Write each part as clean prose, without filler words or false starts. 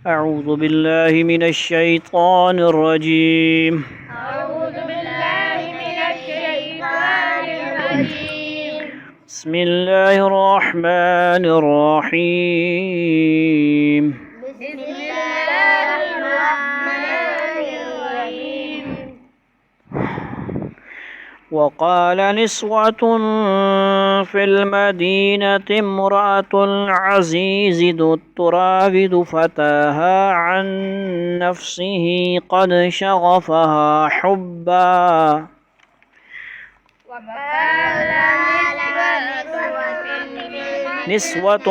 أعوذ بالله من الشيطان الرجيم. أعوذ بالله من الشيطان الرجيم. بسم الله الرحمن الرحيم. بسم الله الرحمن الرحيم. وقال نسوة في المدينة امرأة العزيز تراود فتاها عن نفسه قد شغفها حبا. وقال نسوة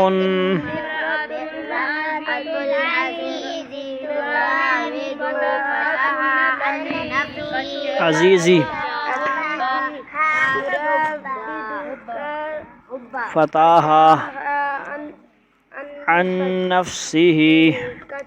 عزيزي فتاها عن نفسه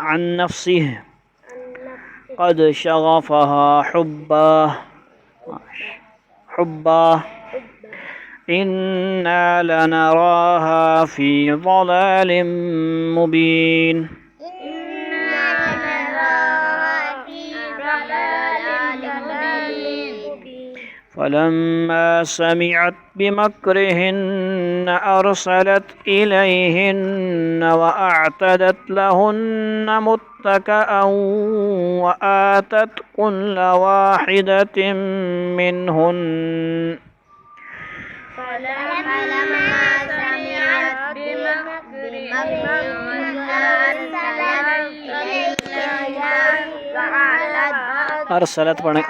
عن نفسه قد شغفها حبا إنا لنراها في ضلال مبين. فلما سمعت بمكرهن أرسلت إليهن وأعتدت لهن متكأ وآتت كل واحدة منهن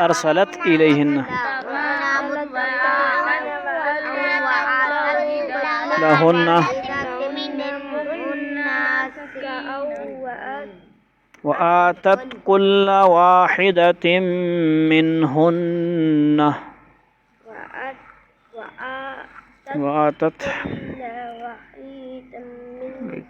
أرسلت إليهن لهن وآتت كل واحدة منهن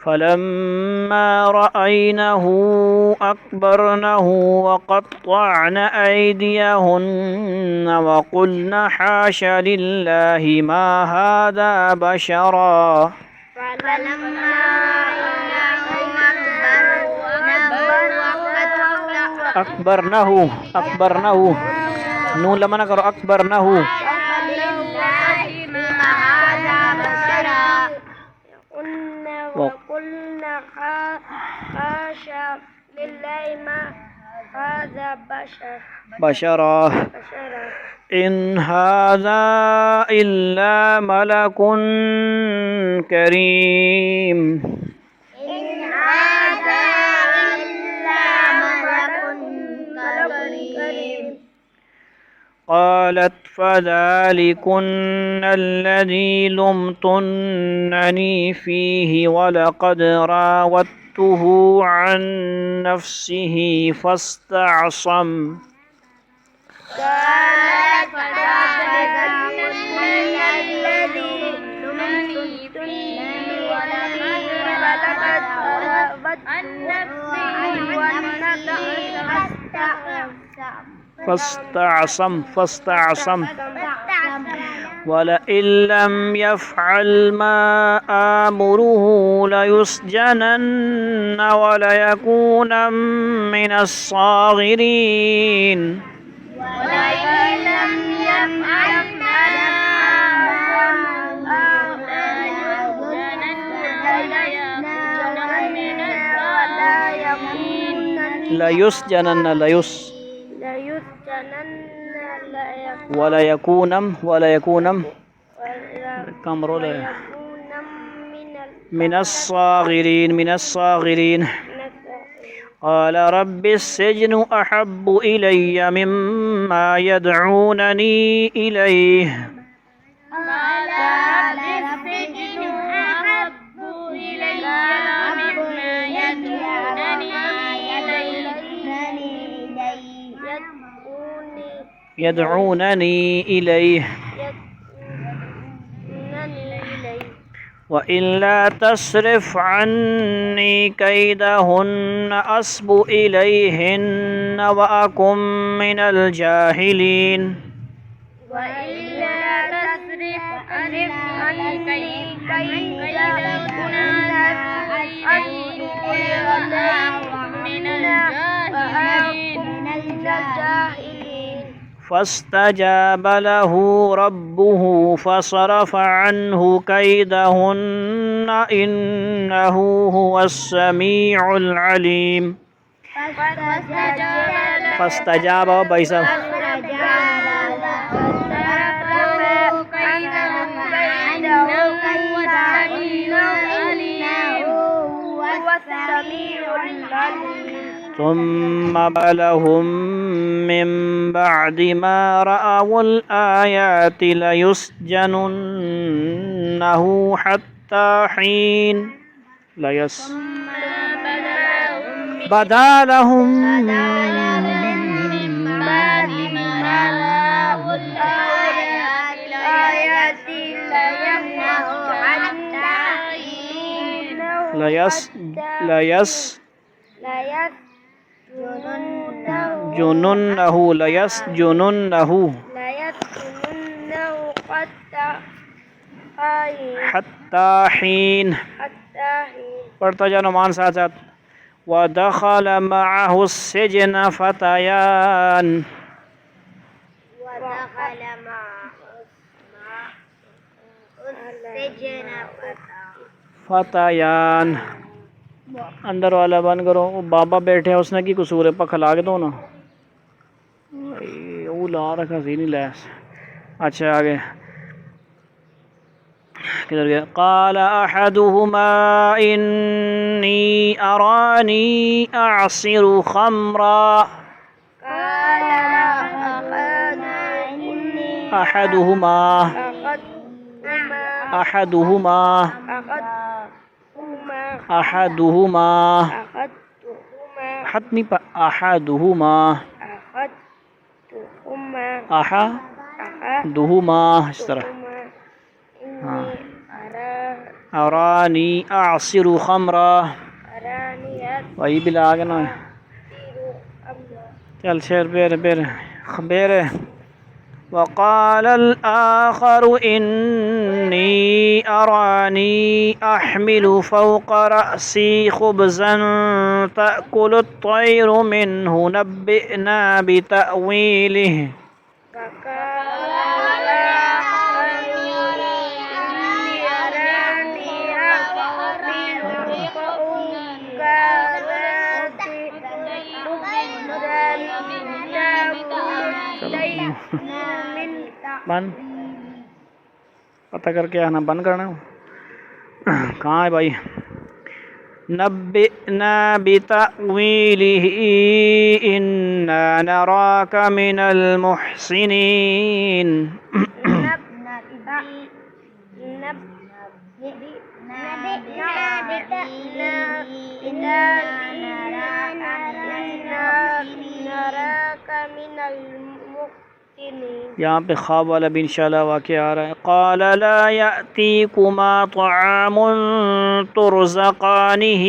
فلما رأينه أكبرنه وقطعن أيديهن وقلن حاش لله ما هذا بشرا أكبرنه نون لما نقرأ أكبرنه وقلنا حاشا لله ما هذا بشرا إن هذا إلا ملك كريم. إن هذا إلا ملك كريم. قالت فذلكن الذي لمتنني فيه ولقد راودته عن نفسه فاستعصم. قالت فذلكن الذي لمتنني فيه ولقد راودته عن نفسه فاستعصم ولئن لم يفعل ما آمره ليسجنن وليكون من الصاغرين. ولئن لم يفعل ما ليسجنن ولا يكون كم رول من الصاغرين. قال رب السجن أحب إلي مما يدعونني إليه. قال رب السجن أحب إلي مما يدعونني يدعونني إليه وإلا تصرف عني كيدهن أصب إليهن وأكن من الجاهلين وإلا تصرف عني كيدهن من الجاهلين فاستجاب له ربه فصرف عنه كيدهن إنه هو السميع العليم. فاستجاب بھائی صاحب ثم بلهم من بعد ما رأوا الآيات ليسجننه حتى حين بدا لهم ليسجننه حتى حين پڑھتا جا نعمان ساتھ ساتھ ودخل معه السجن فتيان فتيان اندر والا بند کرو. وہ بابا بیٹھے ہیں اس نے کی قصور ہے پکھا لا کے دو نا وہ لا رکھا سی نہیں لیس. اچھا آگے کدھر گیا. قال احدهما انی ارانی اعصر خمرا احدهما حد نہیں پا احدهما اس طرح ارانی اعصر خمرا وہی بلا آگے نا چل شیر بیر وقال الآخر إني أراني أحمل فوق رأسي خبزا تأكل الطير منه نبئنا بتأويله بند پتہ کر کے آنا بند کرنا کہاں ہے بھائی. نبئنا بتأويله إنا نراك من المحسنين. یہاں پہ خواب والا بھی انشاءاللہ واقع آ رہا ہے. قال لا يأتيكما طعام ترزقانه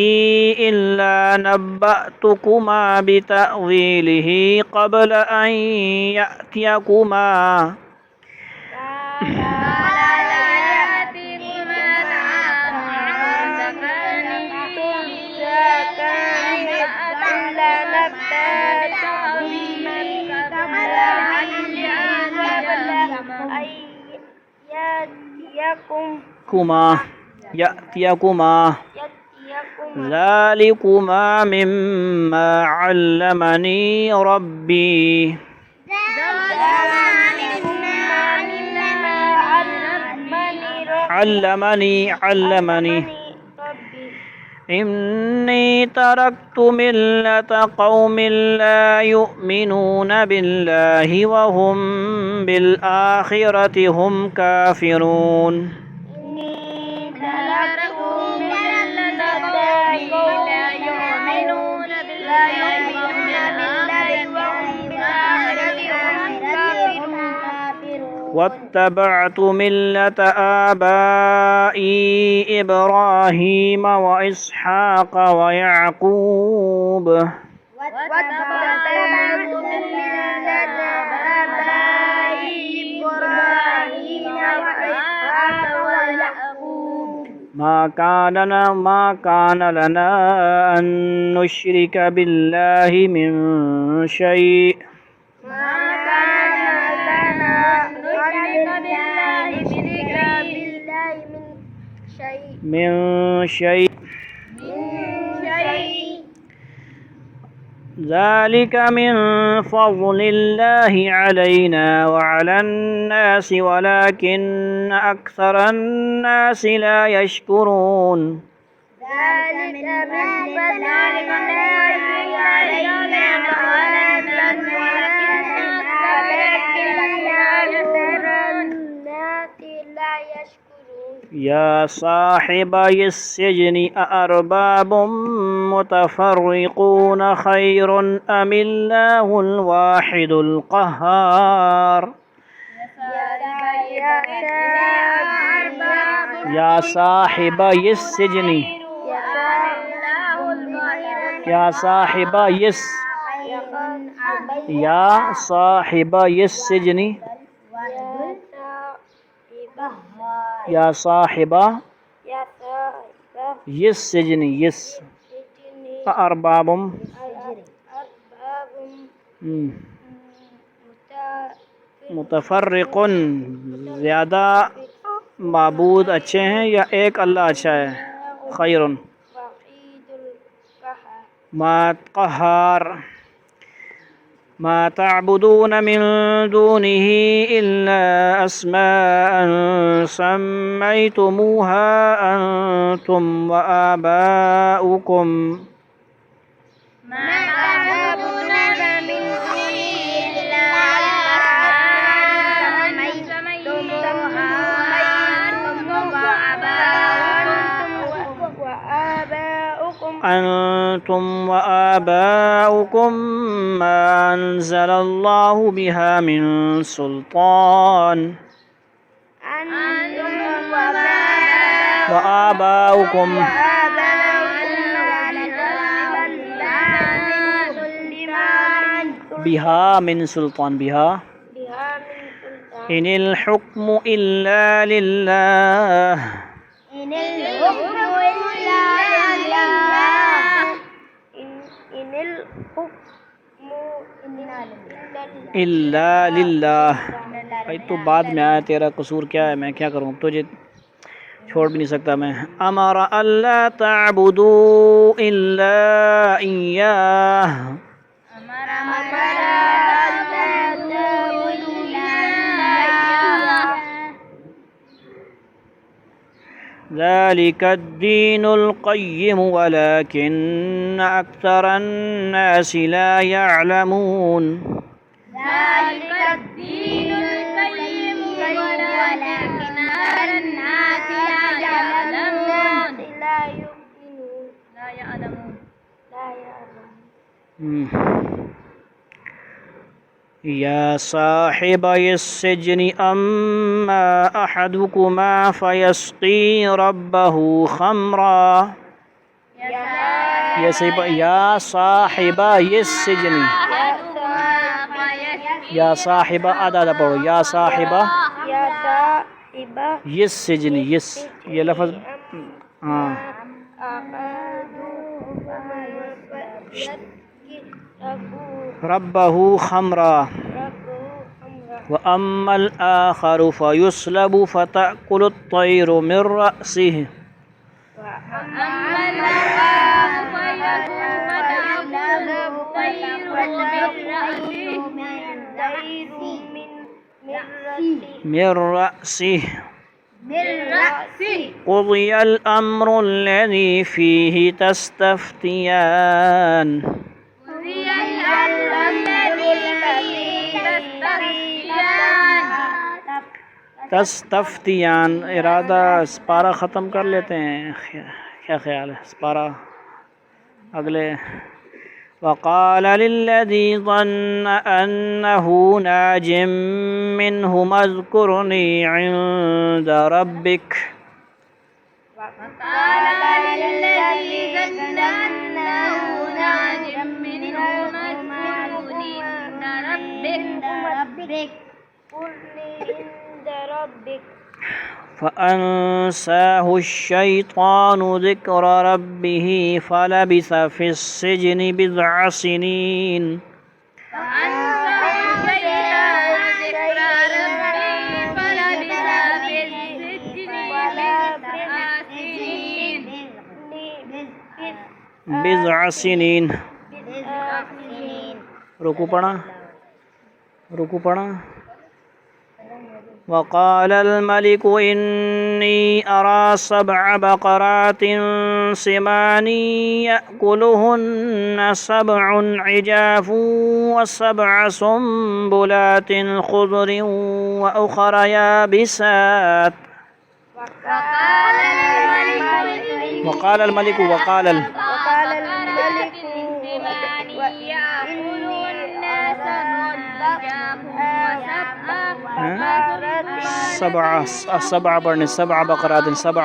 إلا نبأتكما بتأويله قبل أن يأتيكما يأتيكما ذلكما مما علمني ربي. علمني إني تركت ملة قوم لا يؤمنون بالله وهم بالآخرة هم كافرون. واتبعت ملة آبائي إبراهيم وإسحاق ويعقوب واتبعت ملة آبائي إبراهيم وإسحاق ويعقوب ما كان لنا أن نشرك بالله من شيء ما كان لنا أن نشرك بالله من شيء ذلك من فضل الله علينا وعلى الناس ولكن أكثر الناس لا يشكرون ذلك من فضل الله علينا وعلى الناس ولكن أكثر الناس لا يشكرون يا صاحبي السجن أأرباب متفرقون خير أم الله الواحد القهار يا صاحبي السجن يا صاحبي السجن يا صاحب السجن أأرباب متفرق زیادہ معبود اچھے ہیں یا ایک اللہ اچھا ہے خیر قہار ما تعبدون من دونه إلا أسماء سميتموها أنتم وآباؤكم أنتم وآباؤكم ما أنزل الله بها من سلطان وآباؤكم بها من سلطان بها إن الحكم إلا لله إلا للہ بھائی تو بعد میں آیا تیرا قصور کیا ہے میں کیا کروں تجھے چھوڑ بھی نہیں سکتا میں امر اللہ تعبدوا الا ایاہ ذلك الدين القيم ولكن أكثر الناس لا يعلمون ذلك الدين القيم ولكن أكثر الناس لا يعلمون يا صاحبي السجن أما أحدكما فيسقي ربه خمرا يا صاحبي السجن يا صاحب آدھا پڑھو یا صاحبہ یس سجن یس یہ لفظ ہاں ربه خمرا وأما الآخر فيصلب فتأكل الطير من رأسه من رأسه قضي الأمر الذي فيه تستفتيان تستفتیان ارادہ سپارہ ختم کر لیتے ہیں کیا خیال ہے سپارہ اگلے وقال للذي ظن أنه ناج منهما اذكرني عند ربك وقال للذي ظن أنه ناج منهما اذكرني عند ربك فأنساه الشيطان ذكر ربه فلبث في السجن بضع سنين فأنساه الشيطان ذكر ربه فلبث في السجن بضع سنين رکو پڑھا وقال الملك إني أرى 7 بقرات سمان يأكلهن 7 عجاف و7 سنبلات خضر وأخر يابسات وقال الملك سبع پڑھنے 7 بقرات 7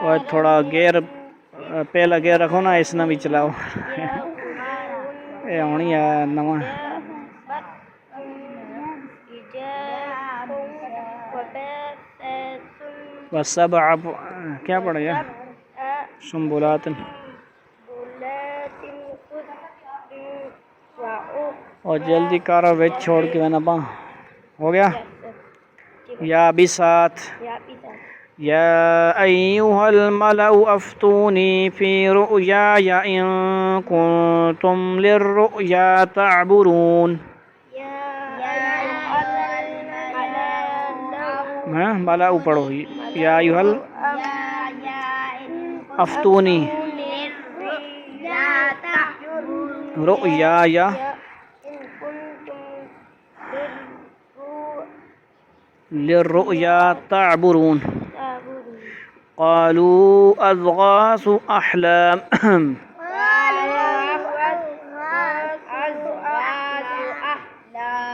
اور تھوڑا گیئر پہلا گیئر رکھو نا اس نے بھی چلاؤ یہ ہونی ہے نواں و7 کیا پڑھا گیا سنبلات اور جلدی کارا ویچ چھوڑ کے میں نبا ہو گیا یابسات یا ایوہا الملأ افتونی فی رؤیای ان کنتم للرؤیا تعبرون ملأ پڑھو یا ایوہا افتونی رؤیای للرؤيا تعبرون قالوا أضغاث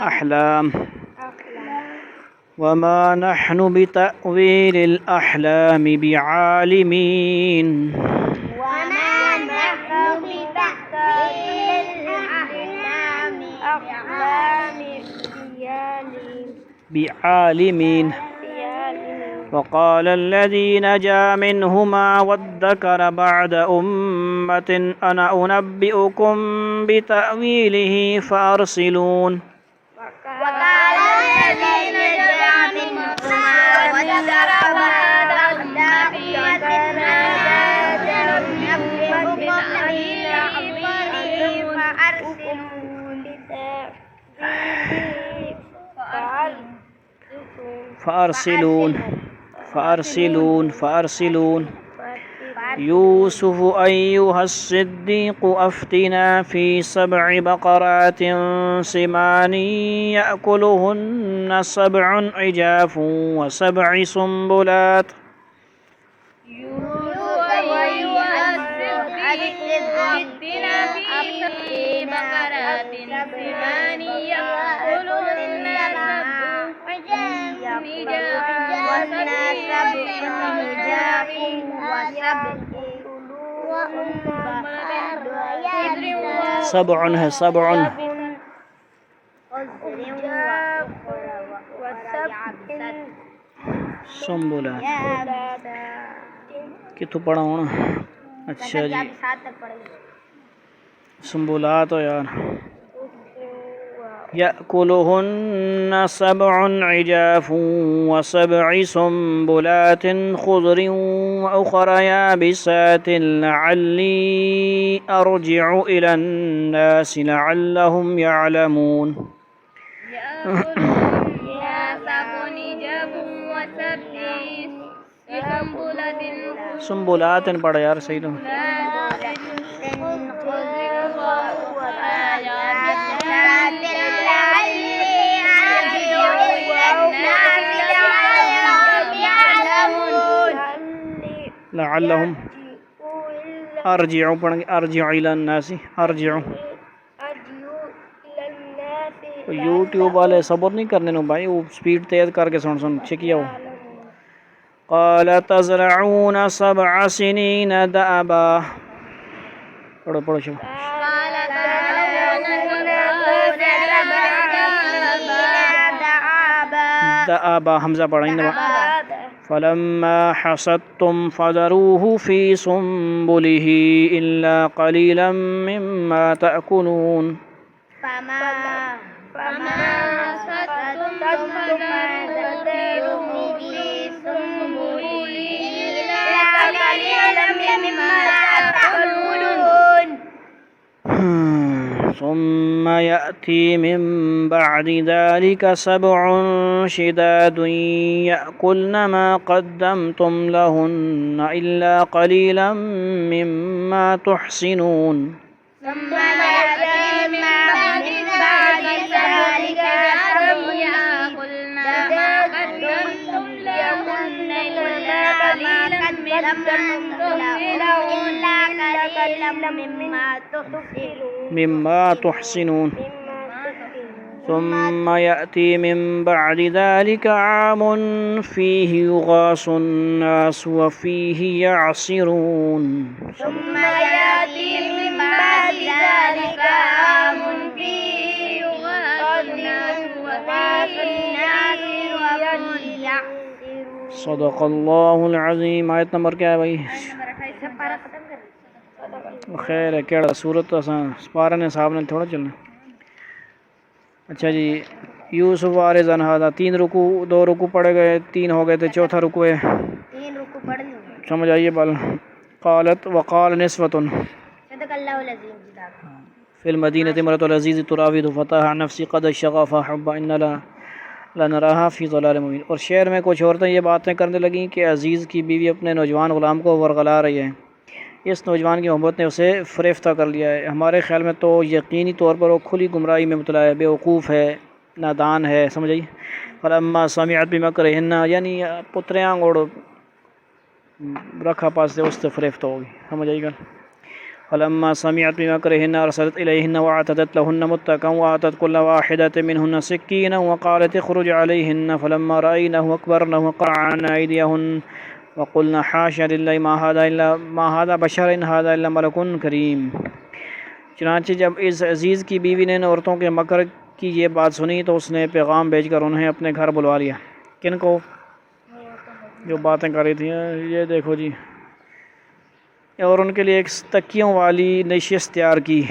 أحلام وما نحن بتأويل الأحلام بعالمين بعالمين وقال الذي نجا منهما وادكر بعد أمة أنا أنبئكم بتأويله فأرسلون وقال الذي نجا منهما وادكر بعد أمة أنا أنبئكم بتأويله فأرسلون يوسف أيها الصديق أفتنا في 7 بقرات سمان يأكلهن 7 عجاف و7 سنبلات سبع ہے 7 سنبلات کتوں پڑھا ہونا اچھا جی سنبلات ہو یار يأكلهن 7 عجاف و7 سنبلات خضر وأخر يابسات لعلي أرجع إلى الناس لعلهم يعلمون سنبلات پڑھا یار صحیح تو لعلهم ارجعوا پڑھیں گے ارجع الی الناس ارجعوا. یوٹیوب والے صبر نہیں کرنے نو بھائی وہ سپیڈ تیز کر کے سن چکیا ہو. قال تزرعون 7 سنين دأبا. پڑھو شو دأبا حمزہ پڑھیں. فلما حصدتم فذروه في سنبله إلا قليلا مما تأكلون. فما حصدتم فذروه في سنبله إلا قليلا مما تأكلون. ثم يأتي من بعد ذلك 7 شداد يأكلن ما قدمتم لهن إلا قليلا مما تحسنون. ثم يأتي من بعد ذلك 7 يأكلن ما قدمتم لهن إلا قليلا مما تحسنون. ثم يأتي من بعد ذلك عام فيه يغاث الناس وفيه يعصرون. ثم يأتي من بعد ذلك عام فيه يغاث الناس وفيه يعصرون. صدق اللہ العظیم. آیت نمبر کیا ہے بھائی؟ خیر ہے کیڑا صورت سپارہ نے صاحب نے تھوڑا چلنا. اچھا جی یوسف وارزن ہذا 3 رکوع 2 رکوع پڑھے گئے 3 ہو گئے تھے چوتھا رکوع ہے 3 رکوع پڑھ لیے. سمجھ آئیے بل. قالت وقال نسوة صدق اللہ العظیم. فی المدینة امرأة العزیز تراود فتاها عن نفسی قد شغفا حبا ان لنراها فی ضلال مبین. اور شہر میں کچھ عورتیں یہ باتیں کرنے لگیں کہ عزیز کی بیوی اپنے نوجوان غلام کو ورغلا رہی ہے، اس نوجوان کی محبت نے اسے فریفتہ کر لیا ہے. ہمارے خیال میں تو یقینی طور پر وہ کھلی گمراہی میں مبتلا ہے، بیوقوف ہے، نادان ہے. سمجھ آئی؟ فلما سمعت بمکرہن یعنی پتریاں گوڑ رکھا پاس سے اس سے فریفتہ ہوگی. سمجھ آئی گا؟ فلما سمعت بمكرهن ارسلت اليهن واعتدت لهن متكئا واعطت كل واحدة منهن سكينا وقالت اخرج عليهن فلما رأينه اكبرنه وقطعن ايديهن وقلنا حاشا لله ما هذا بشر ان هذا الا ملك کریم. چنانچہ جب اس عزیز کی بیوی نے عورتوں کے مکر کی یہ بات سنی تو اس نے پیغام بھیج کر انہیں اپنے گھر بلوا لیا. کن کو؟ جو باتیں کر رہی تھیں. یہ دیکھو جی، اور ان کے لیے ایک تکیوں والی نشست تیار کی.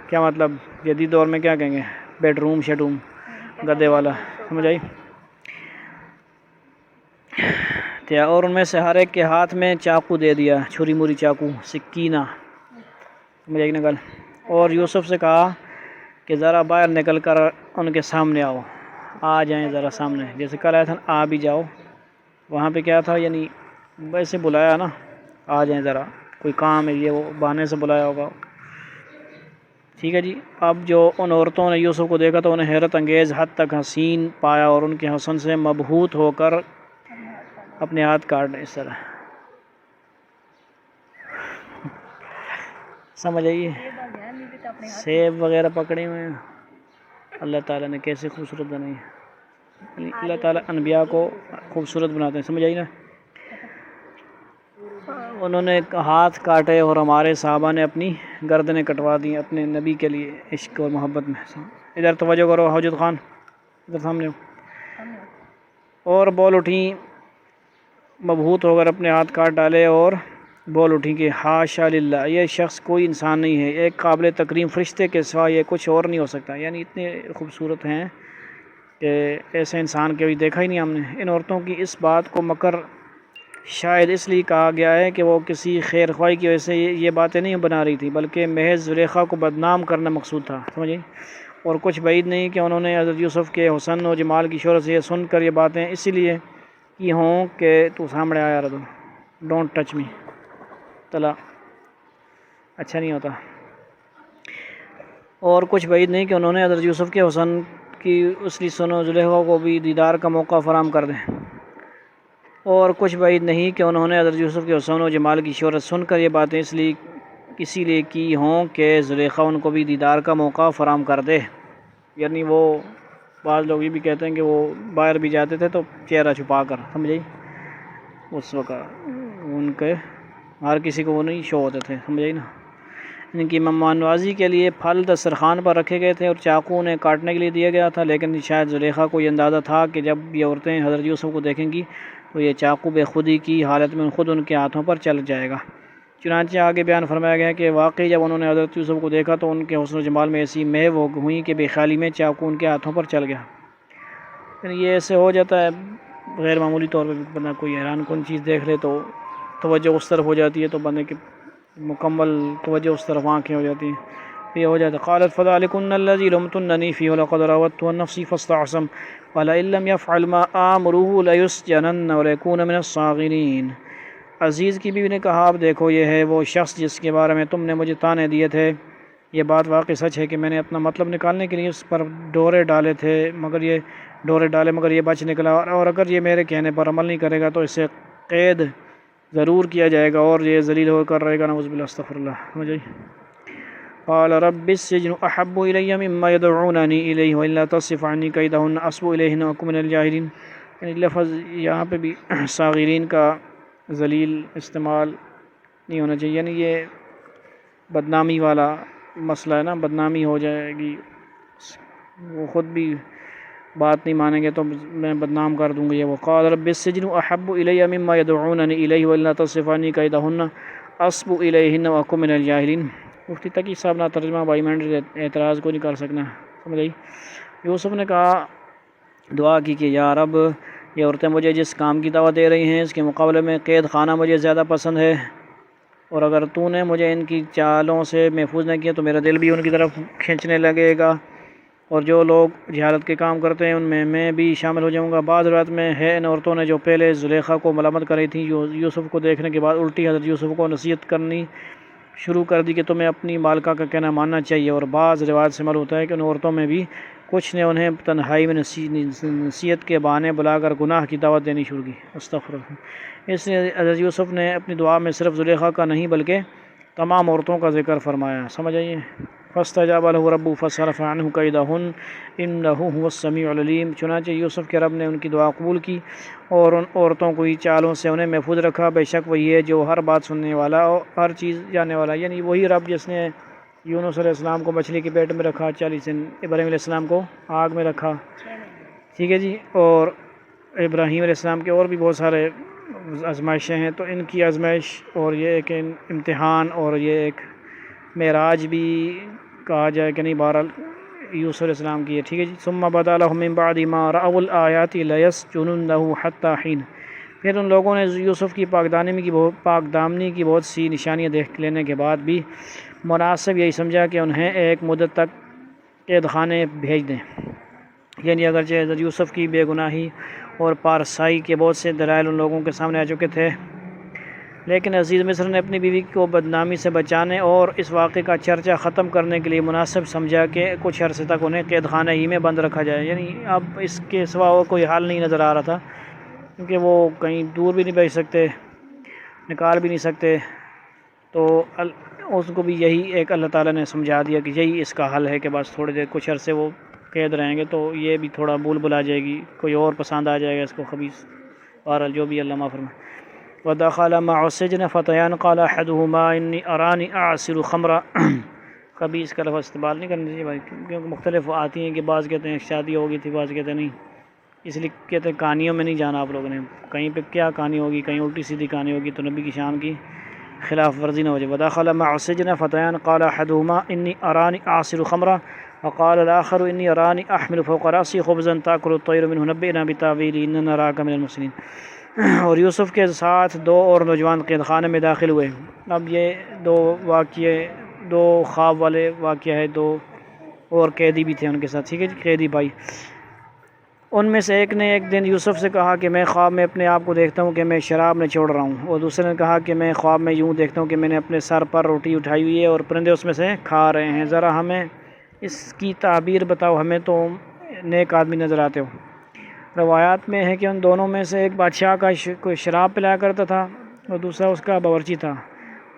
کیا مطلب؟ جدید دور میں کیا کہیں گے؟ بیڈ روم شیڈ روم گدے والا. سمجھ آئی؟ اور ان میں سے ہر ایک کے ہاتھ میں چاقو دے دیا، چھری موری چاقو سکینہ. سمجھ آئی نا گل؟ اور یوسف سے کہا کہ ذرا باہر نکل کر ان کے سامنے آؤ، آ جائیں ذرا سامنے. جیسے کل آیا تھا آ بھی جاؤ، وہاں پہ کیا تھا یعنی ویسے بلایا نا، آ جائیں ذرا کوئی کام ہے، یہ وہ بہانے سے بلایا ہوگا. ٹھیک ہے جی. اب جو ان عورتوں نے یوسف کو دیکھا تو انہیں حیرت انگیز حد تک حسین پایا اور ان کے حسن سے مبہوت ہو کر اپنے ہاتھ کاٹنے اس طرح. سمجھ آئیے؟ سیب وغیرہ پکڑے ہوئے ہیں. اللہ تعالیٰ نے کیسے خوبصورت بنائی ہے. اللہ تعالیٰ انبیاء کو خوبصورت بناتے ہیں. سمجھ آئی نا؟ انہوں نے ہاتھ کاٹے اور ہمارے صحابہ نے اپنی گردنیں کٹوا دیں اپنے نبی کے لیے عشق اور محبت میں. ادھر توجہ کرو حوجت خان، ادھر سامنے ہو. اور بول اٹھیں، مبہوت ہو کر اپنے ہاتھ کاٹ ڈالے اور بول اٹھیں کہ حاشا للہ، یہ شخص کوئی انسان نہیں ہے، ایک قابل تکریم فرشتے کے سوا یہ کچھ اور نہیں ہو سکتا. یعنی اتنے خوبصورت ہیں کہ ایسے انسان کبھی دیکھا ہی نہیں ہم نے. ان عورتوں کی اس بات کو مکر شاید اس لیے کہا گیا ہے کہ وہ کسی خیر خواہی کی وجہ سے یہ باتیں نہیں بنا رہی تھی، بلکہ محض زلیخا کو بدنام کرنا مقصود تھا. سمجھیں؟ اور کچھ بعید نہیں کہ انہوں نے حضرت یوسف کے حسن و جمال کی شہرت سے یہ سن کر یہ باتیں اسی لیے کی ہوں کہ تو سامنے آیا رہا، ڈونٹ ٹچ می، تلا اچھا نہیں ہوتا. اور کچھ بعید نہیں کہ انہوں نے حضرت یوسف کے حسن کی اس لیے سن و زلیخا کو بھی دیدار کا موقع فراہم کر دیں. اور کچھ بعید نہیں کہ انہوں نے حضرت یوسف کے حسن و جمال کی شہرت سن کر یہ باتیں اس لیے اسی لیے کی ہوں کہ زلیخا ان کو بھی دیدار کا موقع فراہم کر دے. یعنی وہ بعض لوگ یہ بھی کہتے ہیں کہ وہ باہر بھی جاتے تھے تو چہرہ چھپا کر، سمجھے، اس وقت ان کے ہر کسی کو وہ نہیں شو ہوتے تھے، سمجھے نا. ان کی مہمان نوازی کے لیے پھل دسترخوان پر رکھے گئے تھے اور چاقو انہیں کاٹنے کے لیے دیا گیا تھا، لیکن شاید زلیخا کو یہ اندازہ تھا کہ جب یہ عورتیں حضرت یوسف کو دیکھیں گی تو یہ چاقو بے خودی کی حالت میں خود ان کے ہاتھوں پر چل جائے گا. چنانچہ آگے بیان فرمایا گیا کہ واقعی جب انہوں نے حضرت یوسف کو دیکھا تو ان کے حسن و جمال میں ایسی محو ہوئی کہ بے خیالی میں چاقو ان کے ہاتھوں پر چل گیا. یعنی یہ ایسے ہو جاتا ہے غیر معمولی طور پہ، بندہ کوئی حیران کن چیز دیکھ لے تو توجہ اس طرف ہو جاتی ہے، تو بندے کی مکمل توجہ اس طرف آنکھیں ہو جاتی ہیں، یہ ہو جاتا ہے. قالت فذلکن الذی لمتننی فیہ لقد راودته عن نفسی فاستعصم ولئن لم يفعل ما آمره لیسجنن وليکون من الصاغرین. عزیز کی بیوی نے کہا اب دیکھو یہ ہے وہ شخص جس کے بارے میں تم نے مجھے طعنے دیے تھے. یہ بات واقعی سچ ہے کہ میں نے اپنا مطلب نکالنے کے لیے اس پر ڈورے ڈالے تھے مگر یہ بچ نکلا، اور اگر یہ میرے کہنے پر عمل نہیں کرے گا تو اسے قید ضرور کیا جائے گا اور یہ ذلیل ہو کر رہے گا. نعوذ باللہ، استغفر اللہ. سمجھ آئی؟ قال رب السجن احب الی مما یدعوننی الیہ والا تصرف عنی کیدہن اصب الیہن واکن من الجاہلین. یعنی لفظ یہاں پہ بھی صاغرین کا ذلیل استعمال نہیں ہونا چاہیے، یعنی یہ بدنامی والا مسئلہ ہے نا، بدنامی ہو جائے گی، وہ خود بھی بات نہیں مانیں گے تو میں بدنام کر دوں گی. وہ قال رب السجن احب الی مما یدعوننی الیہ والا تصرف عنی کیدہن اصب الیہن واکن من الجاہلین. مفتی تقی صاحب نہ ترجمہ بائی منٹ اعتراض کو نہیں کر سکنا، سمجھ آئی. یوسف نے کہا، دعا کی کہ یا رب یہ عورتیں مجھے جس کام کی دعوت دے رہی ہیں اس کے مقابلے میں قید خانہ مجھے زیادہ پسند ہے، اور اگر تو نے مجھے ان کی چالوں سے محفوظ نہ کیا تو میرا دل بھی ان کی طرف کھینچنے لگے گا، اور جو لوگ جہالت کے کام کرتے ہیں ان میں بھی شامل ہو جاؤں گا. بعض روایت میں ہے ان عورتوں نے جو پہلے زلیخا کو ملامت کر رہی تھیں یوسف کو دیکھنے کے بعد الٹی حضرت یوسف کو نصیحت کرنی شروع کر دی کہ تمہیں اپنی مالکہ کا کہنا ماننا چاہیے، اور بعض روایت سے معلوم ہوتا ہے کہ ان عورتوں میں بھی کچھ نے انہیں تنہائی میں نصیحت کے بہانے بلا کر گناہ کی دعوت دینی شروع کی. استغفر اللہ. اس لیے حضرت یوسف نے اپنی دعا میں صرف زلیخا کا نہیں بلکہ تمام عورتوں کا ذکر فرمایا. سمجھ آئیے. فاستجاب له ربه فصرف عنه كيدهن انه هو السميع العليم. چنانچہ یوسف کے رب نے ان کی دعا قبول کی اور ان عورتوں کو چالوں سے انہیں محفوظ رکھا. بے شک وہی ہے جو ہر بات سننے والا اور ہر چیز جاننے والا. یعنی وہی رب جس نے یونس علیہ السلام کو مچھلی کے پیٹ میں رکھا، 40 دن ابراہیم علیہ السلام کو آگ میں رکھا، ٹھیک ہے جی، اور ابراہیم علیہ السلام کے اور بھی بہت سارے آزمائشیں ہیں. تو ان کی آزمائش اور یہ ایک امتحان اور یہ ایک معراج بھی کہا جائے کہ نہیں، بہرحال یوسف علیہ السلام کی ہے، ٹھیک ہے جی. ثم بدا لهم من بعد ما رأوا الآیات لیسجننه حتى حین. پھر ان لوگوں نے یوسف کی پاک دامنی کی بہت سی نشانیاں دیکھ لینے کے بعد بھی مناسب یہی سمجھا کہ انہیں ایک مدت تک قید خانے بھیج دیں. یعنی اگرچہ حضرت یوسف کی بے گناہی اور پارسائی کے بہت سے دلائل ان لوگوں کے سامنے آ چکے تھے، لیکن عزیز مصر نے اپنی بیوی کو بدنامی سے بچانے اور اس واقعے کا چرچا ختم کرنے کے لیے مناسب سمجھا کہ کچھ عرصے تک انہیں قید خانہ ہی میں بند رکھا جائے. یعنی اب اس کے سوا اور کوئی حل نہیں نظر آ رہا تھا، کیونکہ وہ کہیں دور بھی نہیں بھیج سکتے، نکال بھی نہیں سکتے. تو اس کو بھی یہی ایک اللہ تعالیٰ نے سمجھا دیا کہ یہی اس کا حل ہے کہ بس تھوڑے دیر کچھ عرصے وہ قید رہیں گے تو یہ بھی تھوڑا بول آ جائے گی، کوئی اور پسند آ جائے گا اس کو خبیث. بہرحال جو بھی اللہ معاف فرمائے. ودخل مع السجن فتيان قال احدهما اني اراني اعصر خمرا. خبیث کا لفظ استعمال نہیں کرنا چاہیے بھائی، کیونکہ مختلف آتی ہیں کہ بعض کہتے ہیں شادی ہو گئی تھی، بعض کہتے ہیں نہیں. اس لیے کہتے ہیں کہانیوں میں نہیں جانا آپ لوگوں نے، کہیں پہ کیا کہانی ہوگی، کہیں الٹی سیدھی کہانی ہوگی تو نبی کی شان کی خلاف ورزی نہ ہو جائے. ودخل مع السجن فتيان قال احدهما اني اراني اعصر خمرا وقال الاخر اني اراني احمل فوق راسي خبزا تاكل الطير منه نبئنا بتاويله اننا نراك من المحسنين. اور یوسف کے ساتھ دو اور نوجوان قید خانے میں داخل ہوئے. اب یہ دو خواب والے واقعہ ہے، دو اور قیدی بھی تھے ان کے ساتھ، ٹھیک ہے جی، قیدی بھائی. ان میں سے ایک نے ایک دن یوسف سے کہا کہ میں خواب میں اپنے آپ کو دیکھتا ہوں کہ میں شراب میں چھوڑ رہا ہوں، اور دوسرے نے کہا کہ میں خواب میں یوں دیکھتا ہوں کہ میں نے اپنے سر پر روٹی اٹھائی ہوئی ہے اور پرندے اس میں سے کھا رہے ہیں. ذرا ہمیں اس کی تعبیر بتاؤ، ہمیں تو نیک آدمی نظر آتے ہو. روایات میں ہے کہ ان دونوں میں سے ایک بادشاہ کا کوئی شراب پلایا کرتا تھا اور دوسرا اس کا باورچی تھا.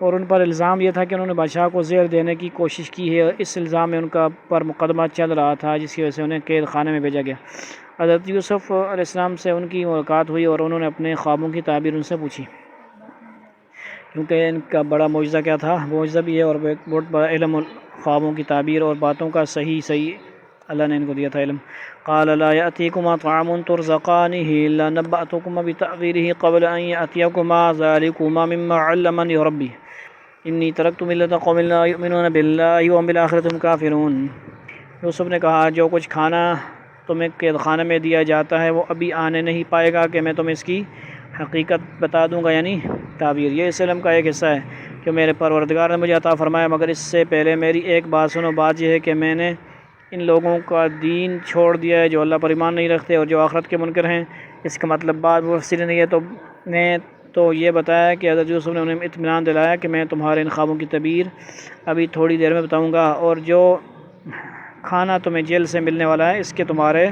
اور ان پر الزام یہ تھا کہ انہوں نے بادشاہ کو زہر دینے کی کوشش کی ہے، اس الزام میں ان کا پر مقدمہ چل رہا تھا، جس کی وجہ سے انہیں قید خانے میں بھیجا گیا۔ حضرت یوسف علیہ السلام سے ان کی ملاقات ہوئی اور انہوں نے اپنے خوابوں کی تعبیر ان سے پوچھی، کیونکہ ان کا بڑا معجزہ کیا تھا، معجزہ بھی ہے اور ایک بہت بڑا علم خوابوں کی تعبیر اور باتوں کا صحیح اللہ نے ان کو دیا تھا علم۔ قال لا يأتيكما طعام ترزقانه إلا نبأتكما بتأويله قبل أن يأتيكما ذلكما مما علمني ربي إني تركت ملة قوم لا يؤمنون بالله وهم بالآخرة هم كافرون۔ یوسف نے کہا جو کچھ کھانا تمہیں قید خانے میں دیا جاتا ہے وہ ابھی آنے نہیں پائے گا کہ میں تمہیں اس کی حقیقت بتا دوں گا، یعنی تعبیر۔ یہ اس علم کا ایک حصہ ہے کہ میرے پروردگار نے مجھے عطا فرمایا، مگر اس سے پہلے میری ایک بات سنو۔ بات یہ ہے کہ میں نے ان لوگوں کا دین چھوڑ دیا ہے جو اللہ پر ایمان نہیں رکھتے اور جو آخرت کے منکر ہیں۔ اس کا مطلب بات مفسرین نے تو یہ بتایا کہ حضرت یوسف نے انہیں اطمینان دلایا کہ میں تمہارے ان خوابوں کی تعبیر ابھی تھوڑی دیر میں بتاؤں گا، اور جو کھانا تمہیں جیل سے ملنے والا ہے اس کے تمہارے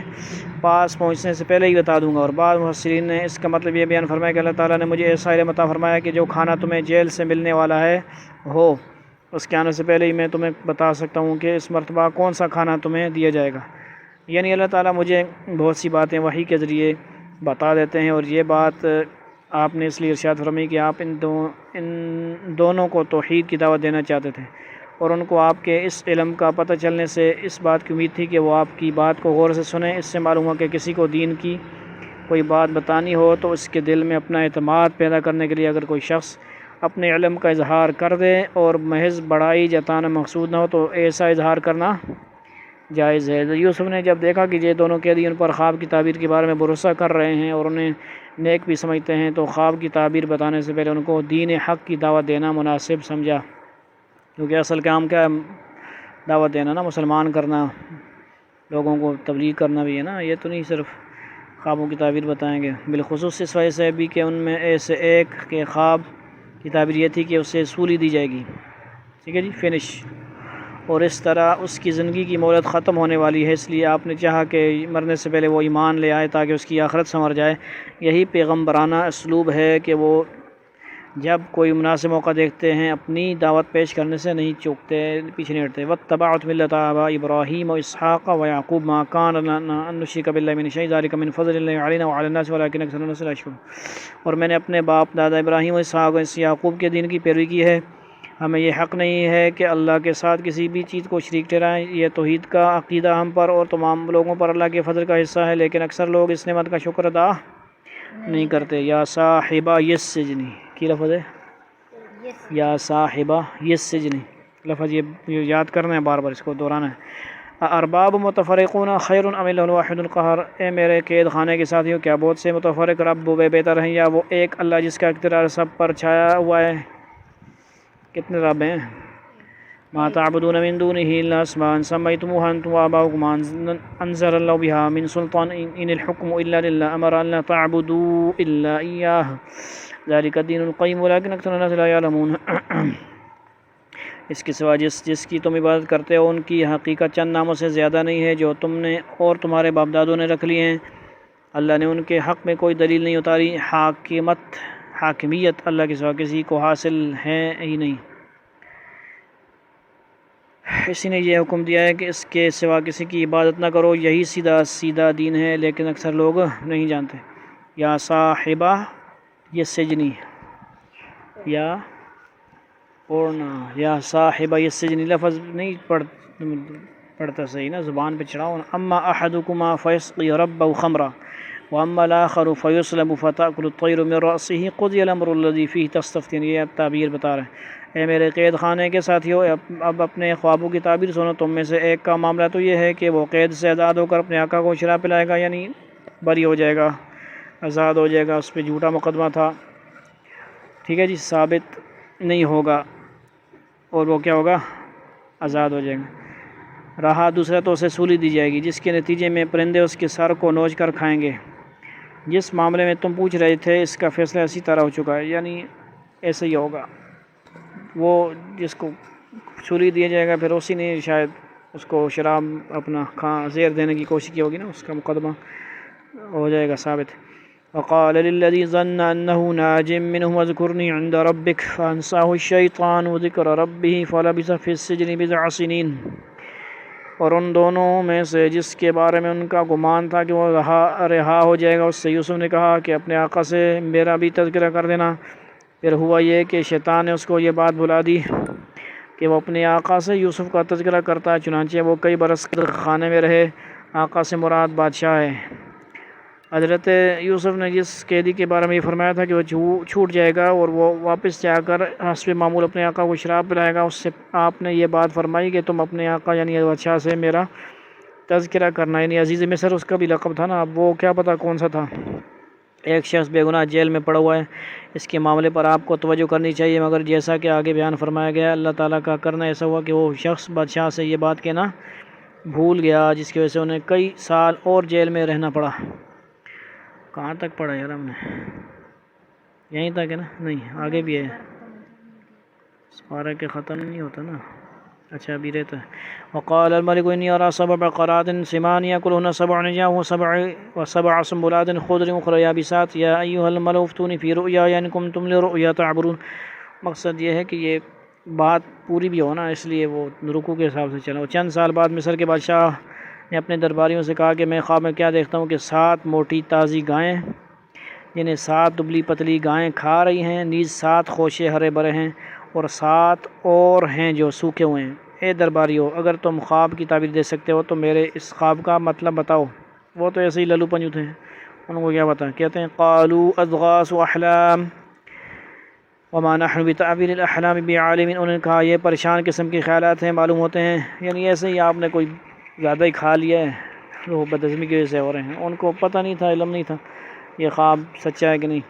پاس پہنچنے سے پہلے ہی بتا دوں گا۔ اور بعض مفسرین نے اس کا مطلب یہ بیان فرمایا کہ اللہ تعالیٰ نے مجھے ایسا علم عطا فرمایا کہ جو کھانا تمہیں جیل سے ملنے والا ہے ہو اس کے آنے سے پہلے ہی میں تمہیں بتا سکتا ہوں کہ اس مرتبہ کون سا کھانا تمہیں دیا جائے گا۔ یعنی اللہ تعالیٰ مجھے بہت سی باتیں وحی کے ذریعے بتا دیتے ہیں، اور یہ بات آپ نے اس لیے ارشاد فرمائی کہ آپ ان دونوں کو توحید کی دعوت دینا چاہتے تھے، اور ان کو آپ کے اس علم کا پتہ چلنے سے اس بات کی امید تھی کہ وہ آپ کی بات کو غور سے سنیں۔ اس سے معلوم ہوا کہ کسی کو دین کی کوئی بات بتانی ہو تو اس کے دل میں اپنا اعتماد پیدا کرنے کے لیے اگر کوئی شخص اپنے علم کا اظہار کر دے اور محض بڑائی جتانا مقصود نہ ہو تو ایسا اظہار کرنا جائز ہے۔ یوسف نے جب دیکھا کہ یہ دونوں قیدی ان پر خواب کی تعبیر کے بارے میں بھروسہ کر رہے ہیں اور انہیں نیک بھی سمجھتے ہیں، تو خواب کی تعبیر بتانے سے پہلے ان کو دین حق کی دعوت دینا مناسب سمجھا، کیونکہ اصل کام کیا ہے، دعوت دینا نا، مسلمان کرنا، لوگوں کو تبلیغ کرنا بھی ہے نا، یہ تو نہیں صرف خوابوں کی تعبیر بتائیں گے۔ بالخصوص اس وجہ سے بھی کہ ان میں ایسے ایک کے خواب کی تعبیر یہ تھی کہ اسے سولی دی جائے گی، ٹھیک ہے جی، فنش، اور اس طرح اس کی زندگی کی مہلت ختم ہونے والی ہے، اس لیے آپ نے چاہا کہ مرنے سے پہلے وہ ایمان لے آئے تاکہ اس کی آخرت سنور جائے۔ یہی پیغمبرانہ اسلوب ہے کہ وہ جب کوئی مناسب موقع دیکھتے ہیں اپنی دعوت پیش کرنے سے نہیں چوکتے، پیچھے نہیں ہٹتے۔ واتبعت ملۃ آباء ابراہیم واسحاق ویعقوب ما کان لنا ان نشرک باللہ من شیء ذلک من فضل اللہ علینا وعلی الناس ولکن اکثر الناس لا یشکرون۔ اور میں نے اپنے باپ دادا ابراہیم و اسحاق و یعقوب کے دین کی پیروی کی ہے، ہمیں یہ حق نہیں ہے کہ اللہ کے ساتھ کسی بھی چیز کو شریک ٹھہرائیں۔ یہ توحید کا عقیدہ ہم پر اور تمام لوگوں پر اللہ کے فضل کا حصہ ہے، لیکن اکثر لوگ اس نعمت کا شکر ادا نہیں کرتے۔ یا صاحبہ السجن کی لفظ ہے، یا صاحبہ السجن لفظ یہ یاد کرنا ہے، بار بار اس کو دہرانا ہے۔ ارباب متفرقون خیر ام اللہ الواحد القہار، اے میرے قید خانے کے ساتھیوں، کیا بہت سے متفرق رب وہ بہتر ہیں یا وہ ایک اللہ جس کا اقتدار سب پر چھایا ہوا ہے؟ کتنے رب ہیں؟ ما تعبدون من دونه الا اسماء سميتموها انتم وآباؤكم ما انزل الله بها من سلطان ان الحكم الا لله امر ان لا تعبدوا الا اياه ذلك الدين القيم ولكن اكثر الناس لا يعلمون۔ اس کے سوا جس کی تم عبادت کرتے ہو ان کی حقیقت چند ناموں سے زیادہ نہیں ہے جو تم نے اور تمہارے باپ دادوں نے رکھ لی ہیں۔ اللہ نے ان کے حق میں کوئی دلیل نہیں اتاری، حاکمیت اللہ کے سوا کسی کو حاصل ہے ہی نہیں۔ اسی نے یہ حکم دیا ہے کہ اس کے سوا کسی کی عبادت نہ کرو، یہی سیدھا دین ہے، لیکن اکثر لوگ نہیں جانتے۔ یا صاحبہ یہ سجنی، یا اوڑنا، یا صاحبہ یہ سجنی لفظ نہیں پڑھتا صحیح نا، زبان پہ چڑھاؤ۔ اما احدکما فیسقی ربہ خمرا واما الاخر فیسلب فتاکل الطیر من رأسہ قضی الامر الذی فیہ تستفتیان، یہ تعبیر بتا رہے ہیں۔ اے میرے قید خانے کے ساتھیوں، اب اپنے خوابوں کی تعبیر سنو۔ تم میں سے ایک کا معاملہ تو یہ ہے کہ وہ قید سے آزاد ہو کر اپنے آقا کو شراب پلائے گا، یعنی بری ہو جائے گا، آزاد ہو جائے گا، اس پہ جھوٹا مقدمہ تھا، ٹھیک ہے جی، ثابت نہیں ہوگا، اور وہ کیا ہوگا، آزاد ہو جائے گا۔ رہا دوسرا تو اسے سولی دی جائے گی، جس کے نتیجے میں پرندے اس کے سر کو نوچ کر کھائیں گے۔ جس معاملے میں تم پوچھ رہے تھے اس کا فیصلہ اسی طرح ہو چکا ہے، یعنی ایسے ہی ہوگا، وہ جس کو سولی دیا جائے گا پھر اسی نے شاید اس کو شراب اپنا زہر دینے کی کوشش کی ہوگی نا، اس کا مقدمہ ہو جائے گا ثابت۔ وقال للذي ظن أنه ناج منه واذكرني عند ربك فأنساه الشيطان ذكر ربه فلبث في السجن بضع سنين۔ اور ان دونوں میں سے جس کے بارے میں ان کا گمان تھا کہ وہ رہا ہو جائے گا، اس سے یوسف نے کہا کہ اپنے آقا سے میرا بھی تذکرہ کر دینا۔ پھر ہوا یہ کہ شیطان نے اس کو یہ بات بھلا دی کہ وہ اپنے آقا سے یوسف کا تذکرہ کرتا ہے، چنانچہ وہ کئی برس خانے میں رہے۔ آقا سے مراد بادشاہ ہے۔ حضرت یوسف نے جس قیدی کے بارے میں یہ فرمایا تھا کہ وہ چھوٹ جائے گا اور وہ واپس جا کر حسب معمول اپنے آقا کو شراب پلائے گا، اس سے آپ نے یہ بات فرمائی کہ تم اپنے آقا یعنی بادشاہ سے میرا تذکرہ کرنا، یعنی عزیز مصر اس کا بھی لقب تھا نا، اب وہ کیا پتہ کون سا تھا۔ ایک شخص بے گناہ جیل میں پڑا ہوا ہے، اس کے معاملے پر آپ کو توجہ کرنی چاہیے، مگر جیسا کہ آگے بیان فرمایا گیا اللہ تعالیٰ کا کرنا ایسا ہوا کہ وہ شخص بادشاہ سے یہ بات کہنا بھول گیا، جس کی وجہ سے انہیں کئی سال اور جیل میں رہنا پڑا۔ کہاں تک پڑھا یار ہم نے؟ یہیں تک ہے نا؟ نہیں آگے بھی ہے، پارہ کے ختم نہیں ہوتا نا، اچھا ابھی رہتا ہے۔ وقال الملك إني أرى 7 بقرات سمان يأكلهن 7 عجاف و7 سنبلات خضر أخرى يابسات يا أيها الملأ افتوني في رؤياي إن كنتم لرؤيا تعبرون۔ مقصد یہ ہے کہ یہ بات پوری بھی ہو نا، اس لیے وہ رکوع کے حساب سے چلا۔ چند سال بعد مصر کے بادشاہ نے اپنے درباریوں سے کہا کہ میں خواب میں کیا دیکھتا ہوں کہ 7 موٹی تازی گائیں جنہیں 7 دبلی پتلی گائیں کھا رہی ہیں، نیز 7 خوشے ہرے بھرے ہیں اور 7 اور ہیں جو سوکھے ہوئے ہیں۔ اے درباریو، اگر تم خواب کی تعبیر دے سکتے ہو تو میرے اس خواب کا مطلب بتاؤ۔ وہ تو ایسے ہی للو پنجو تھے، ان کو کیا بتا، کہتے ہیں قالوا اضغاث احلام وما نحن بتعبیر الاحلام بعالمین۔ انہوں نے کہا یہ پریشان قسم کے خیالات ہیں، معلوم ہوتے ہیں، یعنی ایسے ہی آپ نے کوئی زیادہ ہی کھا لیا ہے، وہ بدہضمی کی وجہ سے ہو رہے ہیں۔ ان کو پتہ نہیں تھا، علم نہیں تھا یہ خواب سچا ہے کہ نہیں۔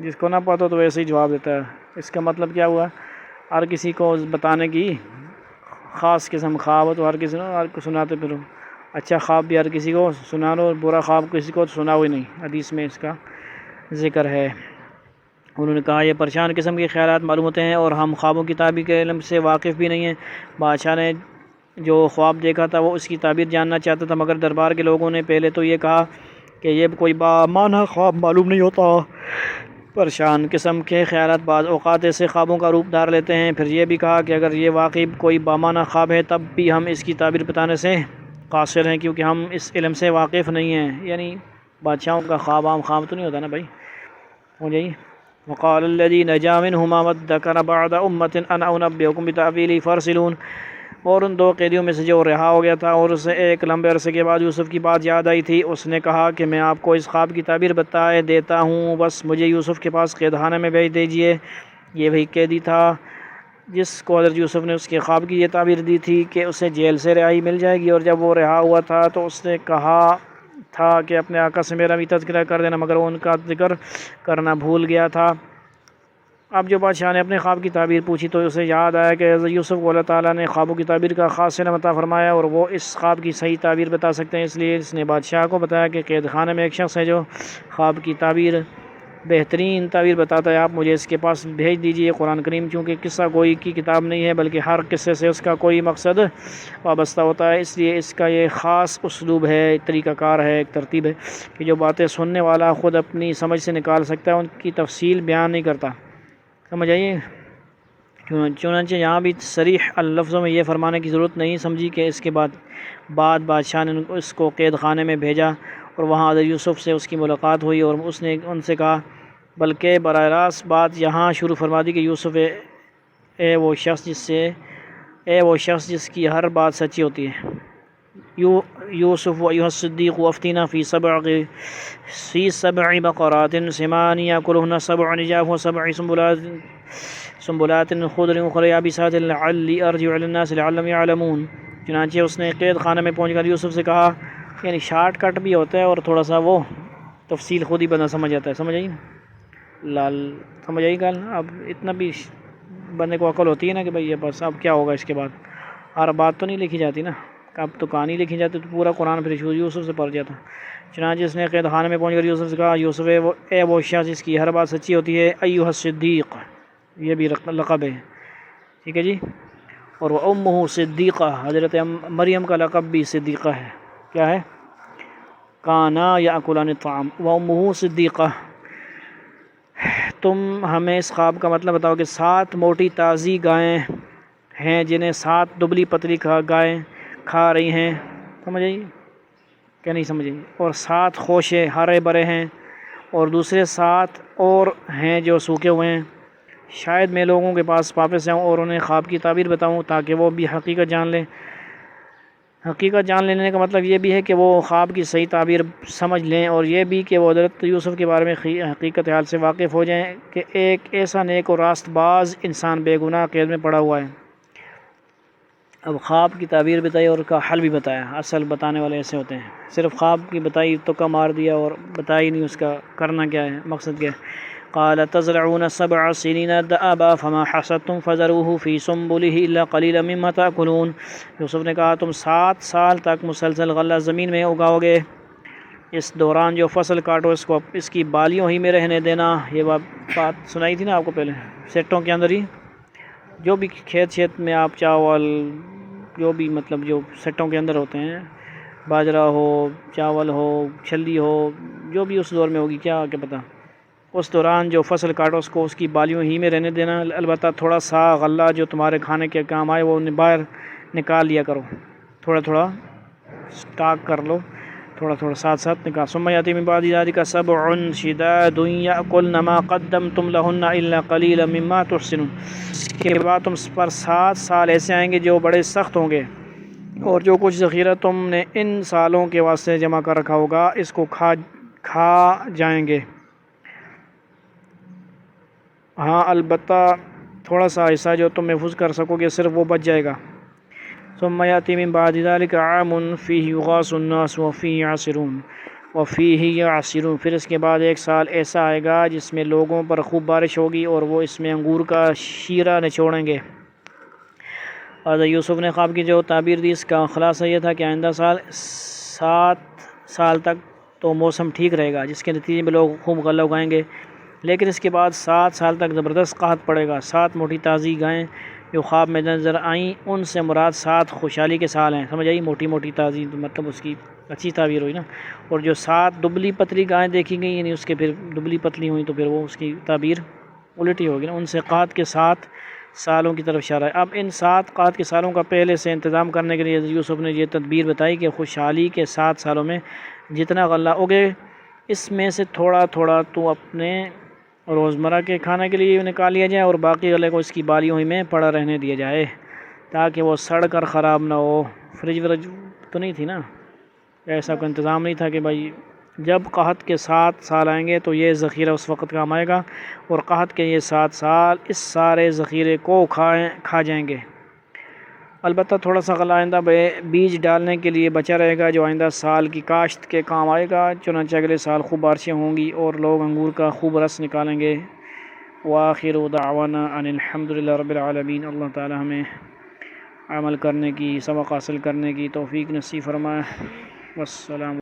جس کو نہ پتہ تو ویسے ہی جواب دیتا ہے۔ اس کا مطلب کیا ہوا؟ ہر کسی کو بتانے کی خاص قسم خواب ہو تو ہر کسی کو سناتے پھرو، اچھا خواب بھی ہر کسی کو سنا لو، برا خواب کسی کو سناؤ ہی نہیں، حدیث میں اس کا ذکر ہے۔ انہوں نے کہا یہ پریشان قسم کے خیالات معلوم ہوتے ہیں اور ہم خوابوں کی تعبیر کے علم سے واقف بھی نہیں ہیں۔ بادشاہ نے جو خواب دیکھا تھا وہ اس کی تعبیر جاننا چاہتا تھا، مگر دربار کے لوگوں نے پہلے تو یہ کہا کہ یہ کوئی بامعنی خواب معلوم نہیں ہوتا۔ پریشان قسم کے خیالات بعض اوقات ایسے خوابوں کا روپ دھار لیتے ہیں۔ پھر یہ بھی کہا کہ اگر یہ واقعی کوئی بامعنی خواب ہے تب بھی ہم اس کی تعبیر بتانے سے قاصر ہیں، کیونکہ ہم اس علم سے واقف نہیں ہیں۔ یعنی بادشاہوں کا خواب عام خواب تو نہیں ہوتا نا بھائی، ہو جائیے۔ وقال الذي نجا منهما وادكر بعد امة انا انبئكم بتاويله فارسلون۔ اور ان 2 قیدیوں میں سے جو رہا ہو گیا تھا اور اسے ایک لمبے عرصے کے بعد یوسف کی بات یاد آئی تھی، اس نے کہا کہ میں آپ کو اس خواب کی تعبیر بتائے دیتا ہوں، بس مجھے یوسف کے پاس قید خانے میں بھیج دیجئے۔ یہ وہی قیدی تھا جس کو حضرت یوسف نے اس کے خواب کی یہ تعبیر دی تھی کہ اسے جیل سے رہائی مل جائے گی، اور جب وہ رہا ہوا تھا تو اس نے کہا تھا کہ اپنے آقا سے میرا بھی تذکرہ کر دینا، مگر وہ ان کا ذکر کرنا بھول گیا تھا۔ اب جو بادشاہ نے اپنے خواب کی تعبیر پوچھی تو اسے یاد آیا کہ حضرت یوسف کو اللہ تعالیٰ نے خوابوں کی تعبیر کا خاص علم عطا فرمایا اور وہ اس خواب کی صحیح تعبیر بتا سکتے ہیں، اس لیے اس نے بادشاہ کو بتایا کہ قید خانے میں ایک شخص ہے جو خواب کی تعبیر بہترین تعبیر بتاتا ہے، آپ مجھے اس کے پاس بھیج دیجیے۔ یہ قرآن کریم چونکہ قصہ گوئی کی کتاب نہیں ہے بلکہ ہر قصے سے اس کا کوئی مقصد وابستہ ہوتا ہے، اس لیے اس کا یہ خاص اسلوب ہے، طریقہ کار ہے، ایک ترتیب ہے کہ جو باتیں سننے والا خود اپنی سمجھ سے نکال سکتا ہے، ان کی تفصیل بیان نہیں کرتا۔ سمجھ آئیے؟ چنانچہ یہاں بھی صریح الفظوں میں یہ فرمانے کی ضرورت نہیں سمجھی کہ اس کے بعد بادشاہ نے اس کو قید خانے میں بھیجا اور وہاں حضرت یوسف سے اس کی ملاقات ہوئی اور اس نے ان سے کہا، بلکہ براہ راست بات یہاں شروع فرما دی کہ یوسف اے وہ شخص جس کی ہر بات سچی ہوتی ہے، یوسف ایھا الصدیق افتینا فی 7 بقرات سمان یاکلہن 7 عجاف و7 سنبلات خضر اخرى یابسات لعلی ارجع الی الناس لعلهم یعلمون۔ چنانچہ اس نے قید خانے میں پہنچ کر یوسف سے کہا، یعنی شارٹ کٹ بھی ہوتا ہے اور تھوڑا سا وہ تفصیل خود ہی بندہ سمجھ جاتا ہے۔ سمجھ آئی سمجھ آئی گل؟ اب اتنا بھی بندے کو عقل ہوتی ہے نا کہ بھائی یہ بس اب کیا ہوگا اس کے بعد، ہر بات تو نہیں لکھی جاتی نا، اب تو کہانی لکھی جاتی تو پورا قرآن پھر یوسف سے پڑھ جاتا۔ چنانچہ اس نے قید خانے میں پہنچ کر یوسف سے کہا، یوسف اے وہ شخص جس کی ہر بات سچی ہوتی ہے، ایھا الصدیق، یہ بھی لقب ہے، ٹھیک ہے جی۔ اور وہ امہ صدیقہ، حضرت مریم کا لقب بھی صدیقہ ہے، کیا ہے؟ کانا یاکلان الطعام و امہ صدیقہ، تم ہمیں اس خواب کا مطلب بتاؤ کہ 7 موٹی تازی گائیں ہیں جنہیں 7 دبلی پتلی گائیں کھا رہی ہیں، سمجھ آئی کیا نہیں سمجھ آئی، اور 7 خوشے ہرے برے ہیں اور دوسرے 7 اور ہیں جو سوکھے ہوئے ہیں۔ شاید میں لوگوں کے پاس واپس جاؤں اور انہیں خواب کی تعبیر بتاؤں تاکہ وہ بھی حقیقت جان لیں۔ حقیقت جان لینے کا مطلب یہ بھی ہے کہ وہ خواب کی صحیح تعبیر سمجھ لیں، اور یہ بھی کہ وہ حضرت یوسف کے بارے میں حقیقت حال سے واقف ہو جائیں کہ ایک ایسا نیک اور راست باز انسان بے گناہ قید میں پڑا ہوا ہے۔ اب خواب کی تعبیر بتائی اور کا حل بھی بتایا۔ اصل بتانے والے ایسے ہوتے ہیں، صرف خواب کی بتائی تو کا مار دیا اور بتائی نہیں اس کا کرنا کیا ہے، مقصد کیا ہے۔ قال تزرعون 7 سنين دأبا فما حصدتم فذروه في سنبله إلا قليلا مما تأكلون۔ یوسف نے کہا تم 7 سال تک مسلسل غلہ زمین میں اگاؤ گے، اس دوران جو فصل کاٹو اس کو اس کی بالیوں ہی میں رہنے دینا۔ یہ بات سنائی تھی نا آپ کو پہلے، سیٹوں کے اندر ہی جو بھی کھیت میں آپ چاول جو بھی مطلب جو سیٹوں کے اندر ہوتے ہیں، باجرہ ہو، چاول ہو، چھلی ہو، جو بھی اس دور میں ہوگی کیا پتہ، اس دوران جو فصل کاٹو اس کو اس کی بالیوں ہی میں رہنے دینا۔ البتہ تھوڑا سا غلہ جو تمہارے کھانے کے کام آئے وہ باہر نکال لیا کرو، تھوڑا تھوڑا سٹاک کر لو، تھوڑا تھوڑا ساتھ ساتھ نکال۔ ثم یأتی من بعد ذلك 7 شداد یأکلن ما قدمتم لهن الا قلیلا مما تحسنون۔ اس کے بعد تم پر 7 سال ایسے آئیں گے جو بڑے سخت ہوں گے، اور جو کچھ ذخیرہ تم نے ان سالوں کے واسطے جمع کر رکھا ہوگا اس کو کھا جائیں گے۔ ہاں البتہ تھوڑا سا حصہ جو تم محفوظ کر سکو گے صرف وہ بچ جائے گا۔ ثم یأتی من بعد ذلك عام فیہ یغاث الناس وفیہ یعصرون وفیہ یعصرون۔ پھر اس کے بعد 1 سال ایسا آئے گا جس میں لوگوں پر خوب بارش ہوگی اور وہ اس میں انگور کا شیرہ نچوڑیں گے۔ حضرت یوسف نے خواب کی جو تعبیر دی اس کا خلاصہ یہ تھا کہ آئندہ سال 7 سال تک تو موسم ٹھیک رہے گا جس کے نتیجے میں لوگ خوب غلہ اگائیں گے، لیکن اس کے بعد 7 سال تک زبردست قحط پڑے گا۔ 7 موٹی تازی گائیں جو خواب میں نظر آئیں ان سے مراد 7 خوشحالی کے سال ہیں، سمجھ آئی، موٹی موٹی تازی مطلب اس کی اچھی تعبیر ہوئی نا۔ اور جو 7 دبلی پتلی گائیں دیکھی گئی یعنی اس کے پھر دبلی پتلی ہوئی تو پھر وہ اس کی تعبیر الٹی ہوگی نا، ان سے قحط کے 7 سالوں کی طرف اشارہ ہے۔ اب ان 7 قحط کے سالوں کا پہلے سے انتظام کرنے کے لیے یوسف نے یہ تدبیر بتائی کہ خوشحالی کے 7 سالوں میں جتنا غلہ اگے اس میں سے تھوڑا تھوڑا تو اپنے روزمرہ کے کھانے کے لیے نکال لیا جائے اور باقی غلے کو اس کی بالیوں ہی میں پڑا رہنے دیا جائے تاکہ وہ سڑ کر خراب نہ ہو۔ فریج ورج تو نہیں تھی نا، ایسا کوئی انتظام نہیں تھا کہ بھائی جب قحط کے 7 سال آئیں گے تو یہ ذخیرہ اس وقت کام آئے گا، اور قحط کے یہ 7 سال اس سارے ذخیرے کو کھا جائیں گے۔ البتہ تھوڑا سا غلہ آئندہ بیج ڈالنے کے لیے بچا رہے گا جو آئندہ سال کی کاشت کے کام آئے گا، چنانچہ اگلے سال خوب بارشیں ہوں گی اور لوگ انگور کا خوب رس نکالیں گے۔ وآخر دعوانا ان الحمدللہ رب العالمین۔ اللہ تعالی ہمیں عمل کرنے کی، سبق حاصل کرنے کی توفیق نصیب فرمائے۔ والسلام